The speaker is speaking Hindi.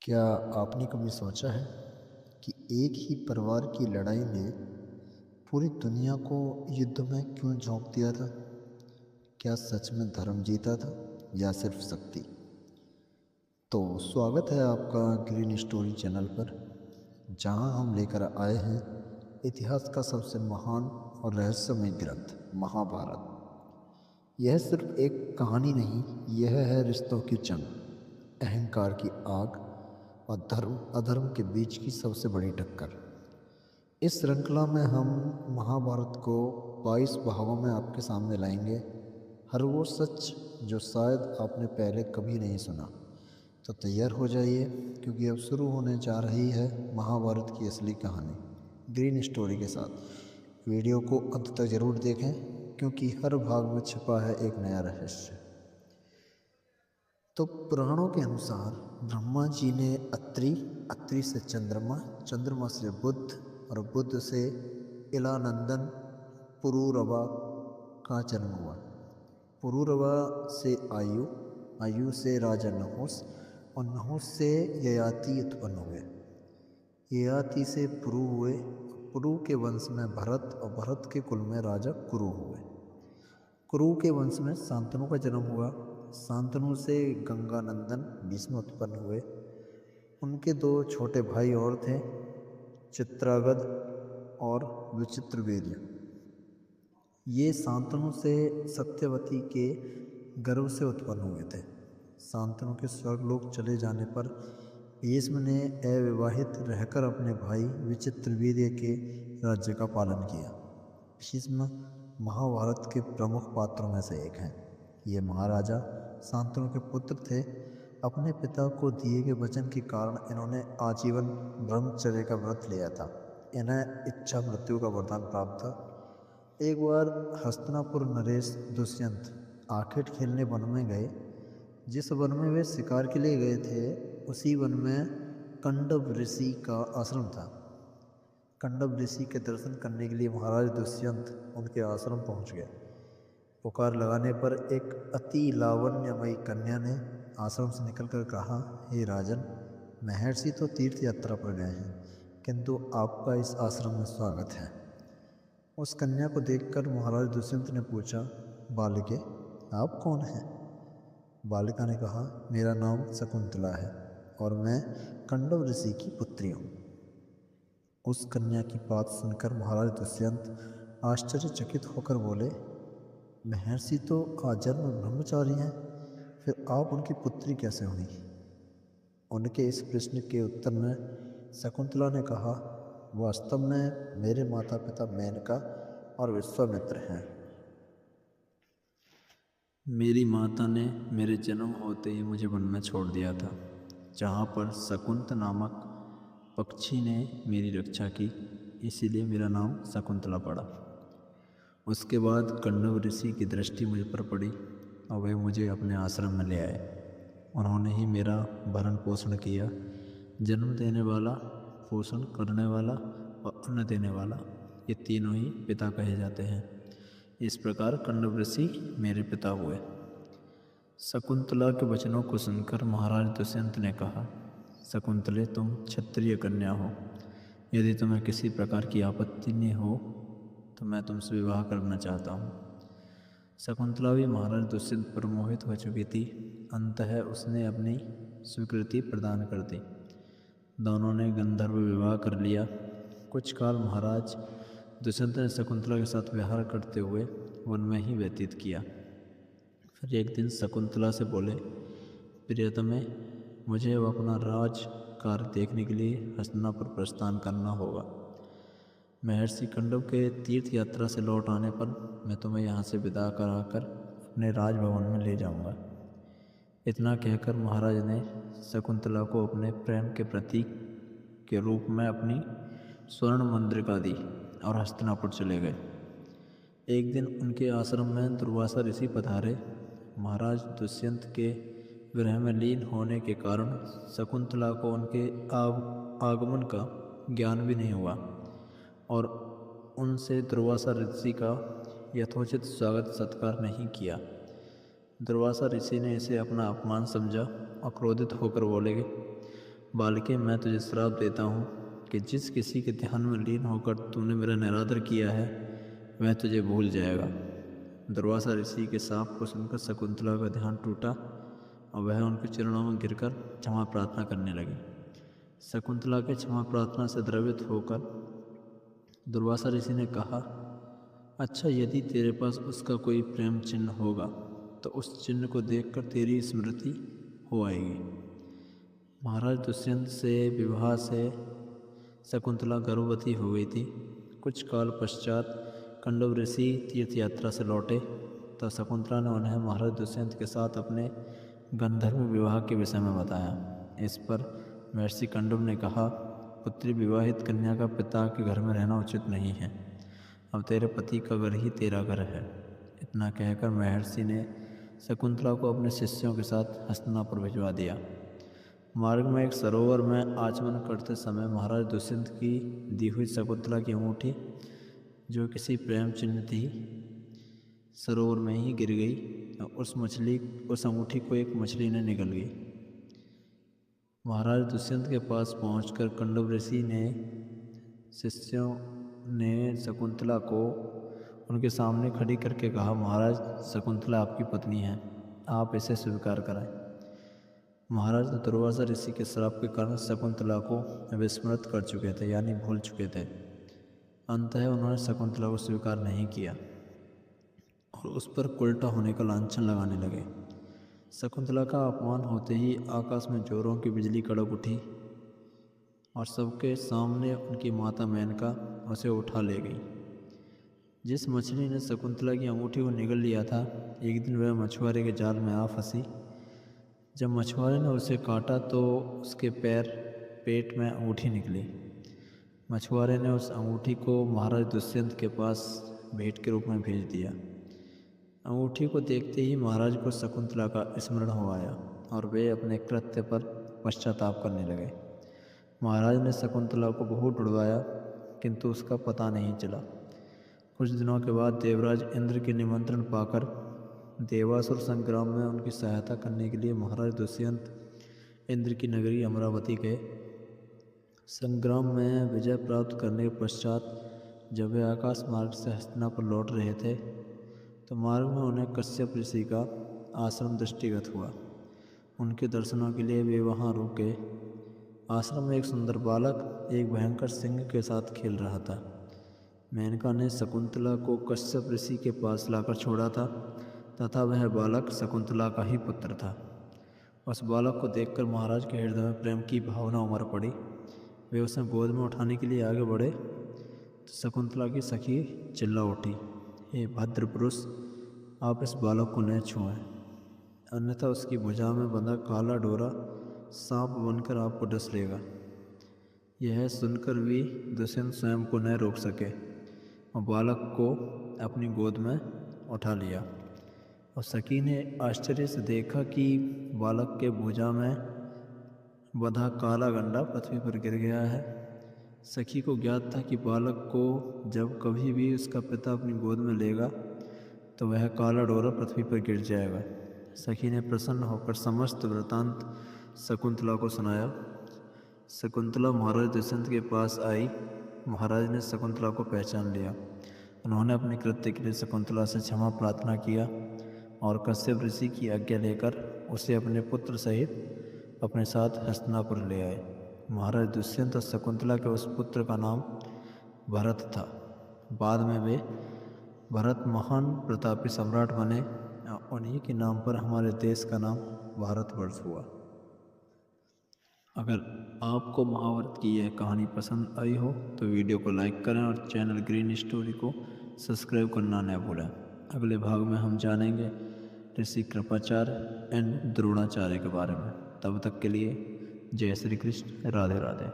क्या आपने कभी सोचा है कि एक ही परिवार की लड़ाई ने पूरी दुनिया को युद्ध में क्यों झोंक दिया था? क्या सच में धर्म जीता था या सिर्फ शक्ति? तो स्वागत है आपका ग्रीन स्टोरी चैनल पर, जहां हम लेकर आए हैं इतिहास का सबसे महान और रहस्यमय ग्रंथ महाभारत। यह सिर्फ एक कहानी नहीं, यह है रिश्तों की जंग, अहंकार की आग और धर्म अधर्म के बीच की सबसे बड़ी टक्कर। इस श्रृंखला में हम महाभारत को 22 भागों में आपके सामने लाएंगे। हर वो सच जो शायद आपने पहले कभी नहीं सुना। तो तैयार हो जाइए, क्योंकि अब शुरू होने जा रही है महाभारत की असली कहानी ग्रीन स्टोरी के साथ। वीडियो को अंत तक जरूर देखें, क्योंकि हर भाग में छिपा है एक नया रहस्य। तो पुराणों के अनुसार ब्रह्मा जी ने अत्रि, अत्रि से चंद्रमा, चंद्रमा से बुध और बुध से इलानंदन पुरूरवा का जन्म हुआ। पुरूरवा से आयु, आयु से राजा नहुस और नहुस से ययाति उत्पन्न हुए। ययाति से पुरु हुए, पुरु के वंश में भरत और भरत के कुल में राजा कुरु हुए। कुरु के वंश में शांतनु का जन्म हुआ। शांतनु से गंगानंदन भीष्म उत्पन्न हुए। उनके दो छोटे भाई और थे, चित्रागद और विचित्रवीर्य। ये शांतनु से सत्यवती के गर्भ से उत्पन्न हुए थे। शांतनु के स्वर्गलोक चले जाने पर भीष्म ने अविवाहित रहकर अपने भाई विचित्रवीर्य के राज्य का पालन किया। भीष्म महाभारत के प्रमुख पात्रों में से एक हैं। ये महाराजा शांतनु के पुत्र थे। अपने पिता को दिए गए वचन के कारण इन्होंने आजीवन ब्रह्मचर्य का व्रत लिया था। इन्हें इच्छा मृत्यु का वरदान प्राप्त था। एक बार हस्तिनापुर नरेश दुष्यंत आखेट खेलने वन में गए। जिस वन में वे शिकार के लिए गए थे, उसी वन में कंडव ऋषि का आश्रम था। कंडव ऋषि के दर्शन करने के लिए महाराज दुष्यंत उनके आश्रम पहुंच गए। पुकार लगाने पर एक अति लावण्यमयी कन्या ने आश्रम से निकलकर कहा, हे राजन, महर्षि तो तीर्थ यात्रा पर गए हैं, किंतु आपका इस आश्रम में स्वागत है। उस कन्या को देखकर महाराज दुष्यंत ने पूछा, बालिके, आप कौन हैं? बालिका ने कहा, मेरा नाम शकुंतला है और मैं कंडव ऋषि की पुत्री हूँ। उस कन्या की बात सुनकर महाराज दुष्यंत आश्चर्यचकित होकर बोले, महर्षि तो आजन्म ब्रह्मचारी हैं, फिर आप उनकी पुत्री कैसे हुई? उनके इस प्रश्न के उत्तर में शकुंतला ने कहा, वास्तव में मेरे माता पिता मेनका और विश्वामित्र हैं। मेरी माता ने मेरे जन्म होते ही मुझे वन में छोड़ दिया था, जहाँ पर शकुंत नामक पक्षी ने मेरी रक्षा की, इसीलिए मेरा नाम शकुंतला पड़ा। उसके बाद कंडव ऋषि की दृष्टि मुझ पर पड़ी और वे मुझे अपने आश्रम में ले आए। उन्होंने ही मेरा भरण पोषण किया। जन्म देने वाला, पोषण करने वाला और अन्न देने वाला, ये तीनों ही पिता कहे जाते हैं। इस प्रकार कंडव ऋषि मेरे पिता हुए। शकुंतला के वचनों को सुनकर महाराज दुष्यंत ने कहा, शकुंतले, तुम क्षत्रिय कन्या हो। यदि तुम्हें किसी प्रकार की आपत्ति नहीं हो तो मैं तुमसे विवाह करना चाहता हूँ। शकुंतला भी महाराज दुष्यंत पर मोहित हो चुकी थी। अंततः उसने अपनी स्वीकृति प्रदान कर दी। दोनों ने गंधर्व विवाह कर लिया। कुछ काल महाराज दुष्यंत ने शकुंतला के साथ विहार करते हुए वन में ही व्यतीत किया। फिर एक दिन शकुंतला से बोले, प्रियतमे, मुझे अब अपना राज कार्य देखने के लिए हस्तिनापुर प्रस्थान करना होगा। महर्षि कंडव के तीर्थ यात्रा से लौट आने पर मैं तुम्हें यहाँ से विदा कराकर अपने राजभवन में ले जाऊँगा। इतना कहकर महाराज ने शकुंतला को अपने प्रेम के प्रतीक के रूप में अपनी स्वर्ण मुद्रिका दी और हस्तिनापुर चले गए। एक दिन उनके आश्रम में दुर्वासा ऋषि पधारे। महाराज दुष्यंत के विरह में लीन होने के कारण शकुंतला को उनके आगमन का ज्ञान भी नहीं हुआ और उनसे दुर्वासा ऋषि का यथोचित स्वागत सत्कार नहीं किया। दुर्वासा ऋषि ने इसे अपना अपमान समझा और क्रोधित होकर बोले, बालके, मैं तुझे श्राप देता हूँ कि जिस किसी के ध्यान में लीन होकर तूने मेरा निरादर किया है वह तुझे भूल जाएगा। दुर्वासा ऋषि के शाप को सुनकर शकुंतला का ध्यान टूटा और वह उनके चरणों में गिरकर क्षमा प्रार्थना करने लगी। शकुंतला के क्षमा प्रार्थना से द्रवित होकर दुर्वासा ऋषि ने कहा, अच्छा, यदि तेरे पास उसका कोई प्रेम चिन्ह होगा तो उस चिन्ह को देखकर तेरी स्मृति हो आएगी। महाराज दुष्यंत से विवाह से शकुंतला गर्भवती हो गई थी। कुछ काल पश्चात कंडव ऋषि तीर्थ यात्रा से लौटे तो शकुंतला ने उन्हें महाराज दुष्यंत के साथ अपने गंधर्व विवाह के विषय में बताया। इस पर महर्षि कंडव ने कहा, पुत्री, विवाहित कन्या का पिता के घर में रहना उचित नहीं है। अब तेरे पति का घर ही तेरा घर है। इतना कहकर महर्षि ने शकुंतला को अपने शिष्यों के साथ हस्तिनापुर भिजवा दिया। मार्ग में एक सरोवर में आचमन करते समय महाराज दुष्यंत की दी हुई शकुंतला की अंगूठी, जो किसी प्रेम चिन्ह थी, सरोवर में ही गिर गई और उस अंगूठी को एक मछली ने निगल गई। महाराज दुष्यंत के पास पहुंचकर कंडव ऋषि ने शिष्यों ने शकुंतला को उनके सामने खड़ी करके कहा, महाराज, शकुंतला आपकी पत्नी है, आप इसे स्वीकार कराएं। महाराज दुर्वासा ऋषि के श्राप के कारण शकुंतला को विस्मृत कर चुके थे, यानी भूल चुके थे। अंततः उन्होंने शकुंतला को स्वीकार नहीं किया और उस पर उल्टा होने का लांछन लगाने लगे। शकुंतला का अपमान होते ही आकाश में जोरों की बिजली कड़क उठी और सबके सामने उनकी माता मेनका उसे उठा ले गई। जिस मछली ने शकुंतला की अंगूठी को निगल लिया था, एक दिन वह मछुआरे के जाल में आ फंसी। जब मछुआरे ने उसे काटा तो उसके पेट में अंगूठी निकली। मछुआरे ने उस अंगूठी को महाराज दुष्यंत के पास भेंट के रूप में भेज दिया। अंगूठी को देखते ही महाराज को शकुंतला का स्मरण हो आया और वे अपने कृत्य पर पश्चाताप करने लगे। महाराज ने शकुंतला को बहुत ढूंढवाया किंतु उसका पता नहीं चला। कुछ दिनों के बाद देवराज इंद्र के निमंत्रण पाकर देवासुर संग्राम में उनकी सहायता करने के लिए महाराज दुष्यंत इंद्र की नगरी अमरावती गए। संग्राम में विजय प्राप्त करने के पश्चात जब वे आकाश मार्ग से हस्तिनापुर लौट रहे थे तो मार्ग में उन्हें कश्यप ऋषि का आश्रम दृष्टिगत हुआ। उनके दर्शनों के लिए वे वहाँ रुक गए। आश्रम में एक सुंदर बालक एक भयंकर सिंह के साथ खेल रहा था। मेनका ने शकुंतला को कश्यप ऋषि के पास लाकर छोड़ा था तथा वह बालक शकुंतला का ही पुत्र था। उस बालक को देखकर महाराज के हृदय में प्रेम की भावना उमड़ पड़ी। वे उसे गोद में उठाने के लिए आगे बढ़े तो शकुंतला की सखी चिल्ला उठी, हे भद्र पुरुष, आप इस बालक को न छुएं, अन्यथा उसकी भुजा में बंधा काला डोरा सांप बनकर आपको डस लेगा। यह सुनकर भी दुष्यंत स्वयं को न रोक सके और बालक को अपनी गोद में उठा लिया। और सखी ने आश्चर्य से देखा कि बालक के भुजा में बंधा काला गंडा पृथ्वी पर गिर गया है। सखी को ज्ञात था कि बालक को जब कभी भी उसका पिता अपनी गोद में लेगा तो वह काला डोरा पृथ्वी पर गिर जाएगा। सखी ने प्रसन्न होकर समस्त वृतांत शकुंतला को सुनाया। शकुंतला महाराज दुष्यंत के पास आई। महाराज ने शकुंतला को पहचान लिया। उन्होंने अपने कृत्य के लिए शकुंतला से क्षमा प्रार्थना किया और कश्यप ऋषि की आज्ञा लेकर उसे अपने पुत्र सहित अपने साथ हस्तिनापुर ले आए। महाराज दुष्यंत और शकुंतला के उस पुत्र का नाम भरत था। बाद में वे भरत महान प्रतापी सम्राट बने। उन्हीं के नाम पर हमारे देश का नाम भारतवर्ष हुआ। अगर आपको महाभारत की यह कहानी पसंद आई हो तो वीडियो को लाइक करें और चैनल ग्रीन स्टोरी को सब्सक्राइब करना न भूलें। अगले भाग में हम जानेंगे ऋषि कृपाचार्य एंड द्रोणाचार्य के बारे में। तब तक के लिए जय श्री कृष्ण, राधे राधे।